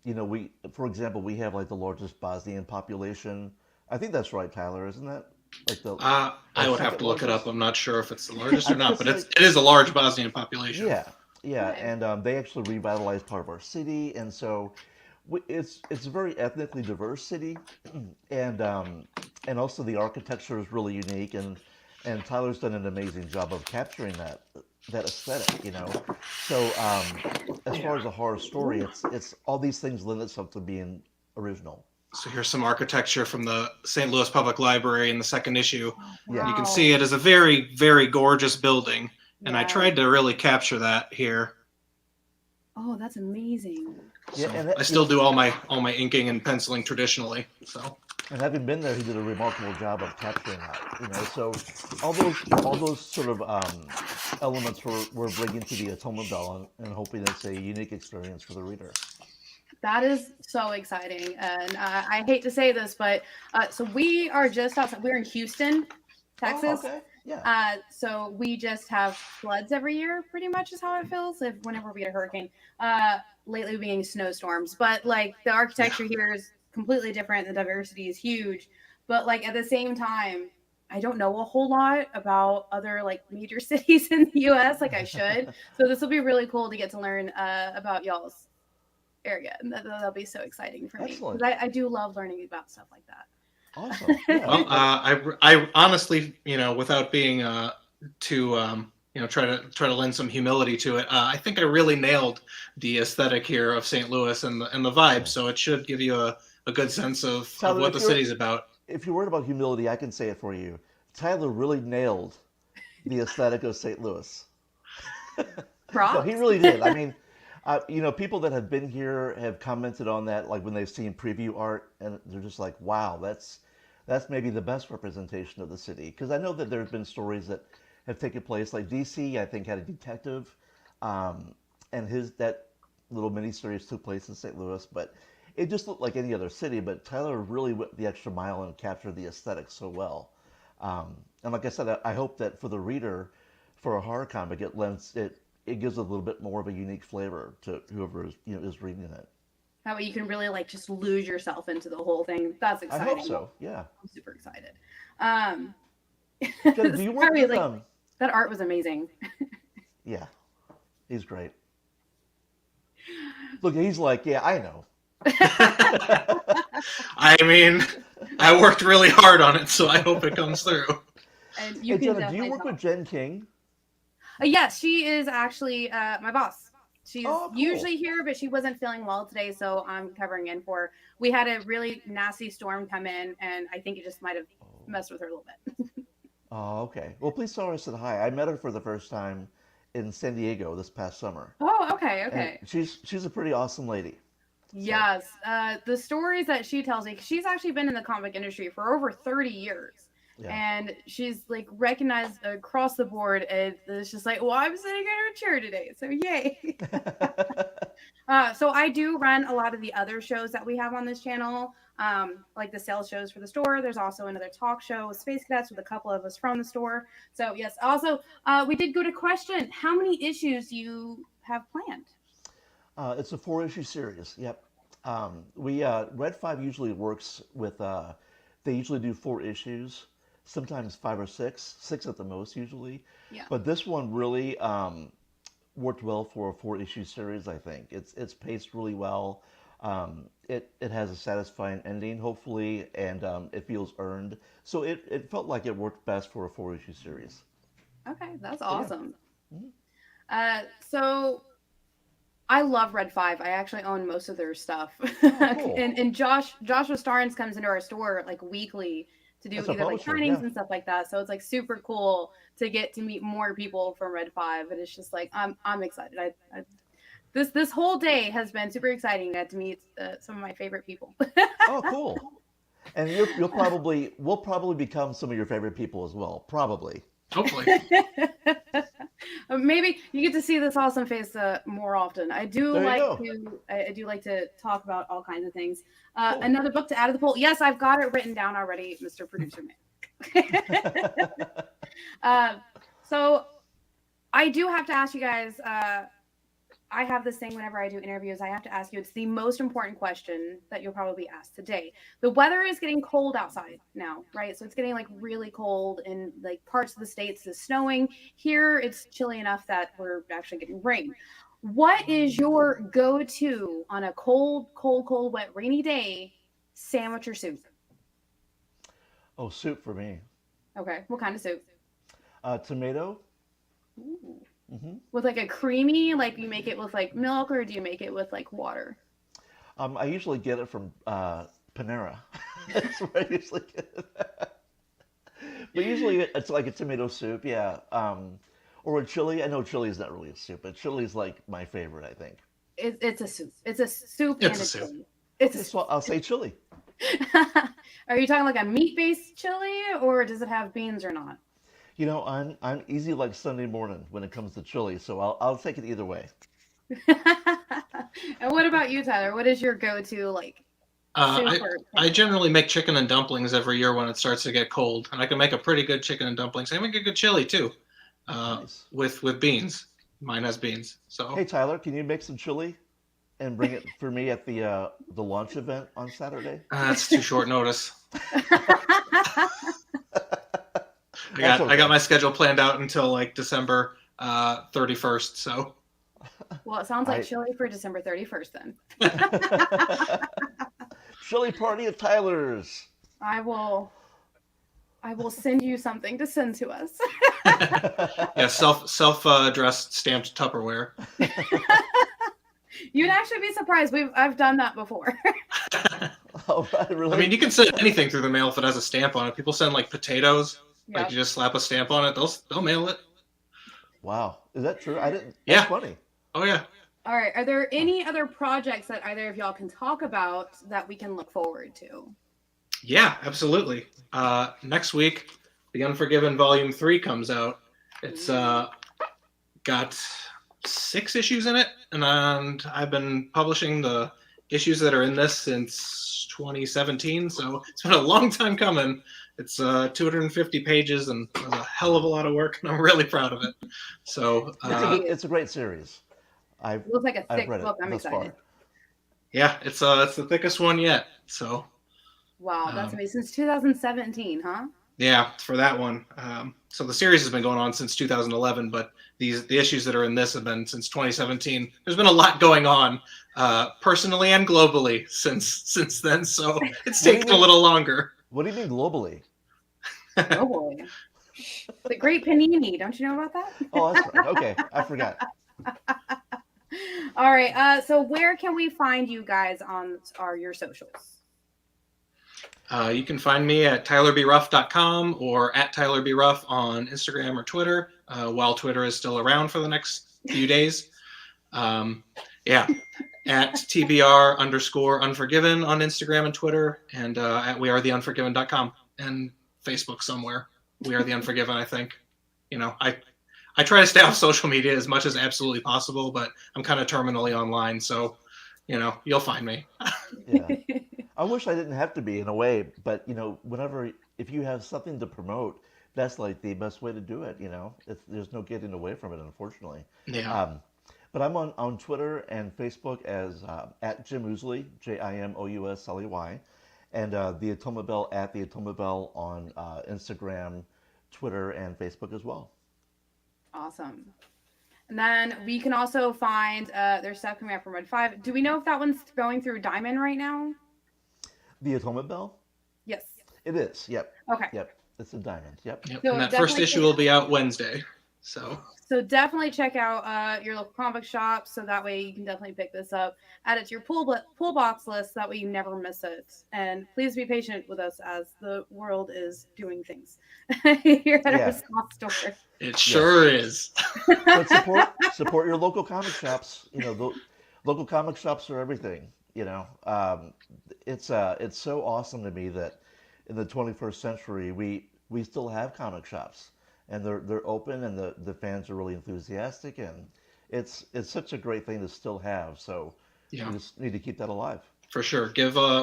we, for example, we have like the largest Bosnian population. I think that's right, Tyler, isn't that? Like I would have to look it up. I'm not sure if it's the largest or not, but like, it is a large Bosnian population. Yeah, and they actually revitalized part of our city, and so it's a very ethnically diverse city, and also the architecture is really unique, and Tyler's done an amazing job of capturing that aesthetic, So as far as a horror story, it's all these things lend itself to being original. So here's some architecture from the St. Louis Public Library in the second issue. Yeah. You can see it is a very, very gorgeous building, and I tried to really capture that here. Oh, that's amazing. So I still do all my inking and penciling traditionally. So. And having been there, he did a remarkable job of capturing that. So all those sort of elements we're bringing to the Atonement Bell and hoping it's a unique experience for the reader. That is so exciting, and I hate to say this, but so we are just outside. We're in Houston, Texas. Oh, okay. Yeah. So we just have floods every year, pretty much is how it feels. Whenever we get a hurricane, lately being snowstorms, but like the architecture here is completely different. The diversity is huge, but like at the same time, I don't know a whole lot about other like major cities in the U.S. like I should. So this will be really cool to get to learn about y'all's area, and that'll be so exciting for me because I do love learning about stuff like that. Awesome. Yeah. Well, I honestly, without being too, try to lend some humility to it, I think I really nailed the aesthetic here of St. Louis and the vibe. So it should give you a good sense of what the city's about. If you're worried about humility, I can say it for you. Tyler really nailed the aesthetic of St. Louis. Props. So he really did. I mean, people that have been here have commented on that, like when they've seen preview art, and they're just like, "Wow, that's maybe the best representation of the city." Because I know that there have been stories that have taken place, like DC, I think, had a detective, and that little miniseries took place in St. Louis, but it just looked like any other city. But Tyler really went the extra mile and captured the aesthetic so well. And like I said, I hope that for the reader, for a horror comic, it gives a little bit more of a unique flavor to whoever is reading it. That way you can really like just lose yourself into the whole thing. That's exciting. I hope so. Yeah. I'm super excited. Jen, do you work with that art was amazing. Yeah, he's great. Look, he's like, yeah, I know. I mean, I worked really hard on it, so I hope it comes through. And Hey, Jenna, do you work with Jen King? Yes, she is actually my boss. She's cool. usually here, but she wasn't feeling well today, so I'm covering in for her. We had a really nasty storm come in, and I think it just might have messed with her a little bit. Oh, okay. Well, please tell her I said hi. I met her for the first time in San Diego this past summer. Oh, okay. And she's a pretty awesome lady. Yes, the stories that she tells me, she's actually been in the comic industry for over 30 years. Yeah. And she's like recognized across the board, and it's just like, well, I'm sitting in her chair today, so yay. So I do run a lot of the other shows that we have on this channel, like the sales shows for the store. There's also another talk show with Space Cadets with a couple of us from the store. So yes, also we did go to question, how many issues do you have planned? It's a 4-issue series. Yep. Red 5 usually works with they usually do 4 issues. Sometimes 5 or 6 at the most usually. Yeah. But this one really worked well for a 4-issue series. I think it's paced really well. It has a satisfying ending, hopefully, and it feels earned. So it felt like it worked best for a 4-issue series. Okay, that's awesome. Yeah. Mm-hmm. So I love Red 5. I actually own most of their stuff. Oh, cool. and Joshua Starnes comes into our store like weekly to do That's our either like publisher, signings yeah. and stuff like that. So it's like super cool to get to meet more people from Red 5, and it's just like I'm excited. This whole day has been super exciting. I got to meet some of my favorite people. Oh, cool. And we'll probably become some of your favorite people as well. Probably. Hopefully. Maybe you get to see this awesome face more often. I do There you I do like to talk about all kinds of things. Cool. Another book to add to the poll. Yes, I've got it written down already, Mr. Producer Man. So I do have to ask you guys. I have this thing whenever I do interviews. I have to ask you. It's the most important question that you'll probably be asked today. The weather is getting cold outside now, right? So it's getting like really cold in like parts of the states. It's snowing. Here, it's chilly enough that we're actually getting rain. What is your go-to on a cold, wet, rainy day? Sandwich or soup? Oh, soup for me. Okay, what kind of soup? Tomato. Ooh. Mm-hmm. With like a creamy, like you make it with like milk, or do you make it with like water? I usually get it from Panera. That's where I usually get it. But usually it's like a tomato soup, yeah. Or a chili. I know chili is not really a soup, but chili is like my favorite, I think. It's a soup. It's a soup It's and a a soup. chili. It's So I'll say chili. Are you talking like a meat-based chili, or does it have beans or not? You know, I'm easy like Sunday morning when it comes to chili, so I'll take it either way. And what about you, Tyler? What is your go-to like? I generally make chicken and dumplings every year when it starts to get cold, and I can make a pretty good chicken and dumplings. I make a good chili too, Nice. with beans. Mine has beans. So Hey Tyler, can you make some chili and bring it for me at the launch event on Saturday? That's too short notice. I got my schedule planned out until like December 31st. So. Well, it sounds like chili for December 31st then. Chili party at Tyler's. I will send you something to send to us. Yeah, self-addressed stamped Tupperware. You'd actually be surprised. I've done that before. Oh, really? I mean, you can send anything through the mail if it has a stamp on it. People send like potatoes. Yep. Like you just slap a stamp on it, they'll mail it. Wow, is that true? I didn't. Yeah. That's funny. Oh yeah. All right. Are there any other projects that either of y'all can talk about that we can look forward to? Yeah, absolutely. Next week, The Unforgiven Volume 3 comes out. It's got 6 issues in it, and I've been publishing the issues that are in this since 2017, so it's been a long time coming. It's 250 pages, and it was a hell of a lot of work, and I'm really proud of it. So it's a great series. It looks like a thick book. I'm excited. Yeah, it's the thickest one yet. So. Wow, that's amazing. Since 2017, huh? Yeah, for that one. So the series has been going on since 2011, but the issues that are in this have been since 2017. There's been a lot going on, personally and globally since then. So it's taken a little longer. What do you mean globally? Globally. The Great Panini. Don't you know about that? Oh, that's right. Okay, I forgot. All right. So where can we find you guys on your socials? You can find me at tylerbruff.com or at tylerbruff on Instagram or Twitter, while Twitter is still around for the next few days. Yeah, at TBR_Unforgiven on Instagram and Twitter, and at wearetheunforgiven.com and Facebook somewhere. We Are the Unforgiven, I think. You know, I try to stay off social media as much as absolutely possible, but I'm kind of terminally online, so, you know, you'll find me. Yeah. I wish I didn't have to be in a way, but you know, if you have something to promote, that's like the best way to do it. You know, there's no getting away from it, unfortunately. Yeah. But I'm on Twitter and Facebook as at Jim Ousley, JIMOUSLEY, and the Atomic Bell at the Atomic Bell on Instagram, Twitter, and Facebook as well. Awesome. And then we can also find their stuff coming out from Red 5. Do we know if that one's going through Diamond right now? The Atomic Bell? Yes. It is, yep. Okay. Yep, it's a Diamond, yep. Yep. So and that first issue will be out Wednesday. So definitely check out your local comic shop, so that way you can definitely pick this up. Add it to your pull box list, that way you never miss it. And please be patient with us as the world is doing things here at our small store. It sure is. But support your local comic shops. You know, the local comic shops are everything. You know, it's so awesome to me that in the 21st century we still have comic shops. And they're open, and the fans are really enthusiastic, and it's such a great thing to still have. So we just need to keep that alive. For sure.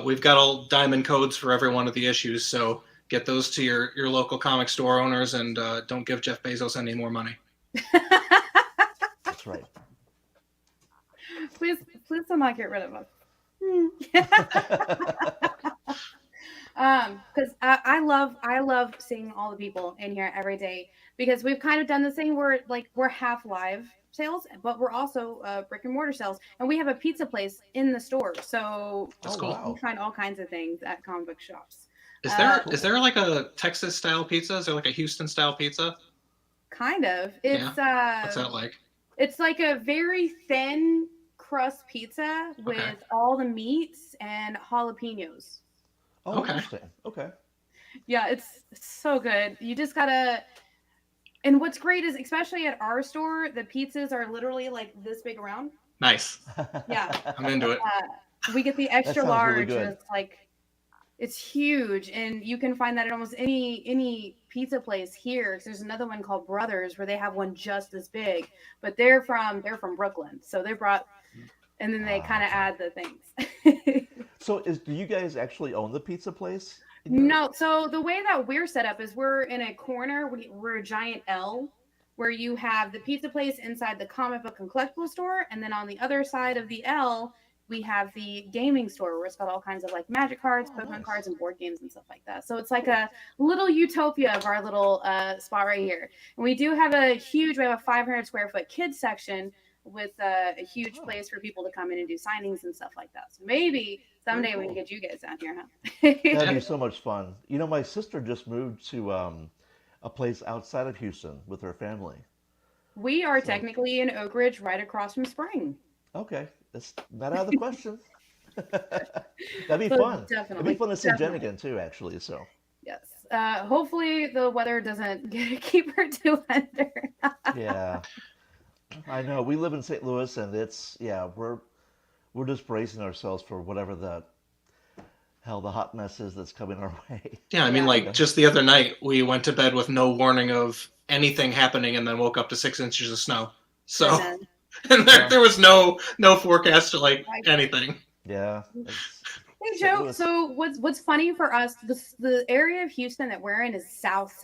We've got all diamond codes for every one of the issues, so get those to your local comic store owners, and don't give Jeff Bezos any more money. That's right. Please do not get rid of us. Because I love seeing all the people in here every day, because we've kind of done this thing where we're half live sales, but we're also brick and mortar sales, and we have a pizza place in the store, so that's cool. You find all kinds of things at comic book shops. Is there like a Texas style pizza? Is there like a Houston style pizza? Kind of. It's what's that like? It's like a very thin crust pizza with all the meats and jalapenos. Oh, interesting. Okay. Yeah, it's so good. You just gotta. And what's great is, especially at our store, the pizzas are literally like this big around. Nice. Yeah. I'm into it. We get the extra That sounds large. really good. And it's huge, and you can find that at almost any pizza place here. There's another one called Brothers where they have one just as big, but they're from Brooklyn, so they brought, and then they kind of add the things. So do you guys actually own the pizza place? No, so the way that we're set up is we're in a corner. We're a giant L, where you have the pizza place inside the comic book and collectible store, and then on the other side of the L, we have the gaming store, where it's got all kinds of like Magic cards, Pokemon cards, and board games and stuff like that. So it's like a little utopia of our little spot right here. And we do have we have a 500 square foot kids section with a huge place for people to come in and do signings and stuff like that. So maybe someday we can get you guys down here, huh? That'd be so much fun. You know, my sister just moved to a place outside of Houston with her family. We are technically in Oak Ridge, right across from Spring. Okay, that's not out of the question. That'd be fun. Definitely. It'd be fun to see Jen again too, actually. So. Yes. Hopefully the weather doesn't keep her too under. Yeah. I know. We live in St. Louis, and we're just bracing ourselves for whatever the hot mess is that's coming our way. Yeah, I mean, just the other night, we went to bed with no warning of anything happening, and then woke up to 6 inches of snow. So, and there was no forecast to anything. Yeah. Hey Joe, so what's funny for us, the area of Houston that we're in is south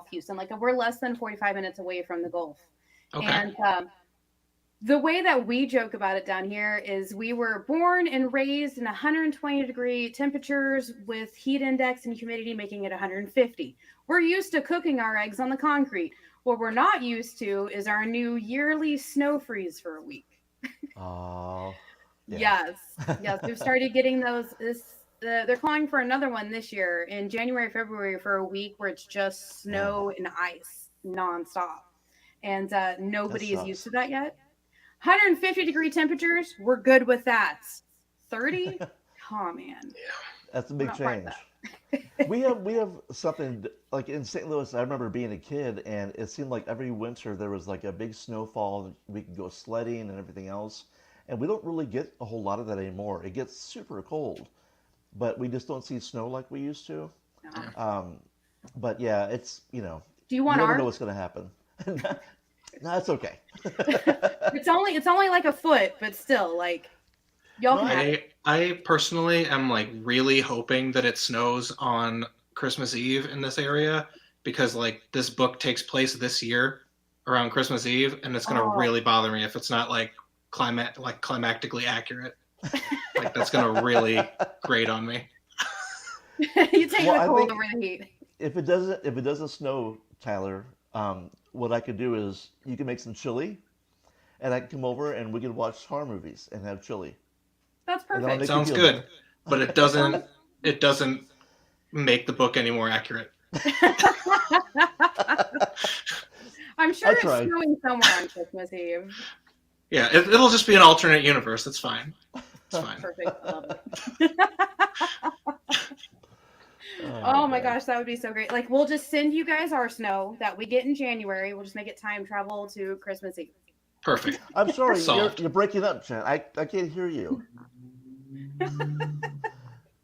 Houston. Like, we're less than 45 minutes away from the Gulf. Okay. And the way that we joke about it down here is we were born and raised in 120-degree temperatures with heat index and humidity making it 150. We're used to cooking our eggs on the concrete. What we're not used to is our new yearly snow freeze for a week. Oh. Yeah. Yes. We've started getting those. They're calling for another one this year in January, February for a week where it's just snow and ice nonstop. And nobody is used to that yet. 150-degree temperatures, we're good with that. 30? Oh, man. Yeah. That's a big change. we have something like in St. Louis. I remember being a kid, and it seemed like every winter there was like a big snowfall. We could go sledding and everything else. And we don't really get a whole lot of that anymore. It gets super cold, but we just don't see snow like we used to. But yeah, it's, Do you want you never know what's going to happen. No, it's okay. It's only like a foot, but still, y'all can have it. I personally am really hoping that it snows on Christmas Eve in this area, because this book takes place this year around Christmas Eve, and it's going to really bother me if it's not climactically accurate. That's going to really grate on me. You take the cold over the heat. If it doesn't snow, Tyler, what I could do is you can make some chili, and I can come over and we can watch horror movies and have chili. That's perfect. Sounds good, but it doesn't make the book any more accurate. I'm sure it's snowing somewhere on Christmas Eve. Yeah, it'll just be an alternate universe. It's fine. It's fine. Perfect. I love it. Oh my gosh, that would be so great. Like, we'll just send you guys our snow that we get in January. We'll just make it time travel to Christmas Eve. Perfect. I'm sorry, you're breaking up, Jen. I can't hear you.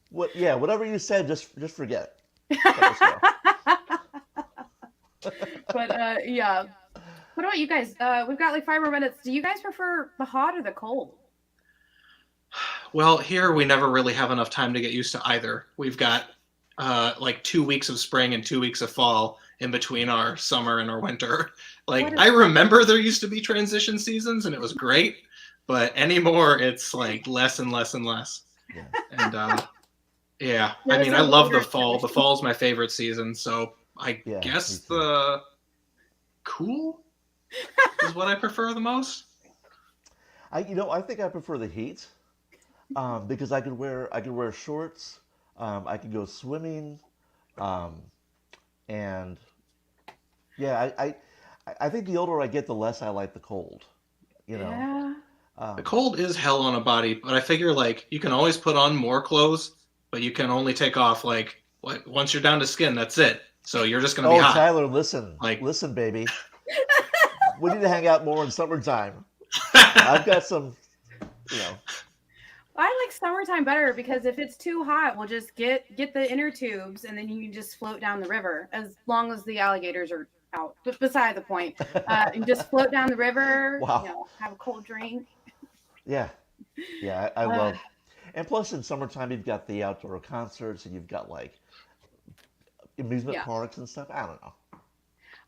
Whatever you said, just forget. But yeah. What about you guys? We've got like 5 more minutes. Do you guys prefer the hot or the cold? Well, here we never really have enough time to get used to either. We've got like 2 weeks of spring and 2 weeks of fall in between our summer and our winter. Like, I remember there used to be transition seasons and it was great, but anymore it's like less and less and less. Yeah. And I mean, I love the fall. The fall's my favorite season, so I guess the cool is what I prefer the most. I think I prefer the heat because I could wear shorts. I could go swimming, and I think the older I get, the less I like the cold. Yeah. The cold is hell on a body, but I figure like you can always put on more clothes, but you can only take off like once you're down to skin. That's it. So you're just gonna be hot. Tyler, listen, baby. We need to hang out more in summertime. I've got some, I like summertime better because if it's too hot, we'll just get the inner tubes and then you can just float down the river as long as the alligators are out. But beside the point, you just float down the river. Wow. Have a cold drink. Yeah, I love. And plus, in summertime, you've got the outdoor concerts and you've got like amusement parks and stuff. I don't know.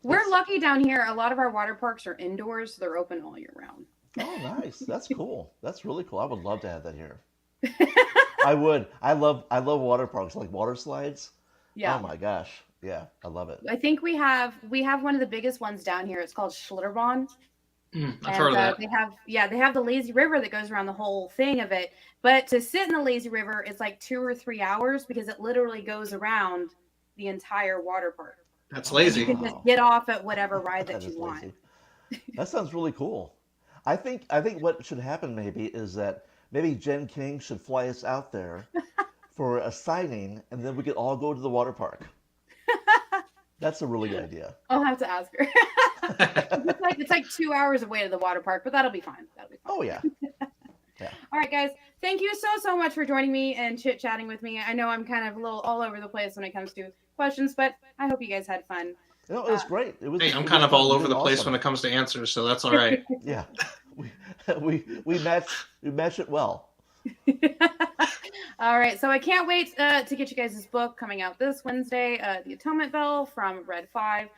We're lucky down here. A lot of our water parks are indoors, so they're open all year round. Oh, nice. That's cool. That's really cool. I would love to have that here. I would. I love water parks, like water slides. Yeah. Oh my gosh. Yeah, I love it. I think we have one of the biggest ones down here. It's called Schlitterbahn. I've heard of that. They have the lazy river that goes around the whole thing of it. But to sit in the lazy river, it's like 2 or 3 hours because it literally goes around the entire water park. That's lazy. You can just get off at whatever ride that you want. That sounds really cool. I think what should happen maybe is that maybe Jen King should fly us out there for a signing, and then we could all go to the water park. That's a really good idea. I'll have to ask her. It's like 2 hours away to the water park, but that'll be fine. Oh yeah. All right, guys. Thank you so much for joining me and chit-chatting with me. I know I'm kind of a little all over the place when it comes to questions, but I hope you guys had fun. It was great. I'm kind of all over the place when it comes to answers, so that's all right. Yeah, we match it well. All right, so I can't wait to get you guys this book coming out this Wednesday, The Atonement Bell from Red 5.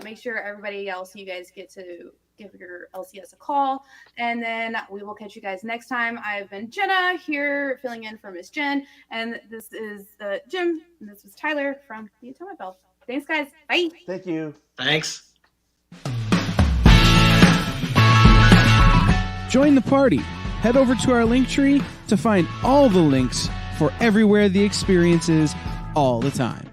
Make sure everybody else, you guys get to give your LCS a call, and then we will catch you guys next time. I've been Jenna here filling in for Miss Jen, and this is Jim, and this was Tyler from The Atonement Bell. Thanks, guys. Bye. Thank you. Thanks. Join the party. Head over to our link tree to find all the links for everywhere the experience is all the time.